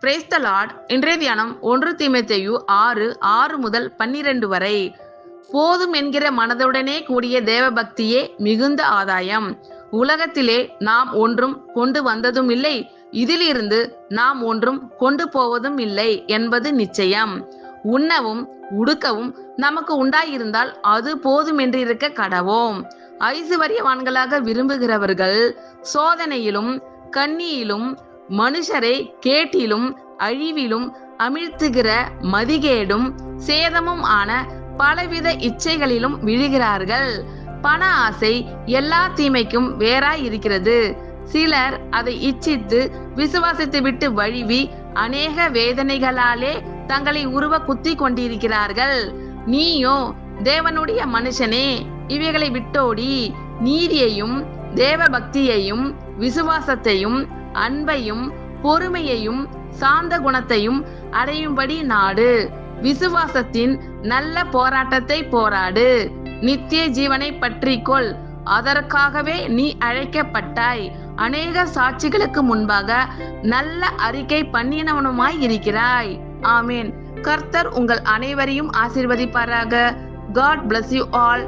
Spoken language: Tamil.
Praise the Lord. இன்றைய தியானம் 1 தீமோத்தேயு 6:6 முதல் 12 வரை. போதும் என்கிற மனதுடனே கூடிய தேவ பக்தியே மிகுந்த ஆதாயம். உலகத்திலே நாம் ஒன்றும் கொண்டு வந்ததும் இல்லை, இதிலிருந்து நாம் ஒன்றும் கொண்டு போவதும் இல்லை என்பது நிச்சயம். உண்ணவும் உடுக்கவும் நமக்கு உண்டாயிருந்தால் அது போதும் என்று இருக்க கடவோம். ஐசுவரியவான்களாக விரும்புகிறவர்கள் சோதனையிலும் கண்ணியிலும் மனுஷரை கேட்டிலும் அழிவிலும் அமிழ்த்துகிற மதிகேடும் சேதமும் ஆன பலவித இச்சைகளிலும் விழுகிறார்கள். பண ஆசை எல்லா தீமைக்கும் வேறாய் இருக்கிறது. சிலர் அதை இச்சித்து விசுவாசத்தை விட்டு வழிவி அநேக வேதனைகளாலே தங்களை உருவ குத்தி கொண்டிருக்கிறார்கள். நீயோ தேவனுடைய மனுஷனே, இவைகளை விட்டோடி நீதியையும் தேவ பக்தியையும் விசுவாசத்தையும் அன்பையும் பொறுமையையும் சாந்த குணத்தையும் அடையும்படி நாடு. விசுவாசத்தின் நல்ல போராட்டத்தை போராடு. நித்திய ஜீவனை பற்றிக்கொள், அதற்காகவே நீ அழைக்கப்பட்டாய். அநேக சாட்சிகளுக்கு முன்பாக நல்ல அறிக்கை பண்ணினவனுமாய் இருக்கிறாய். ஆமேன். கர்த்தர் உங்கள் அனைவரையும் ஆசீர்வதிப்பாராக. God bless you all.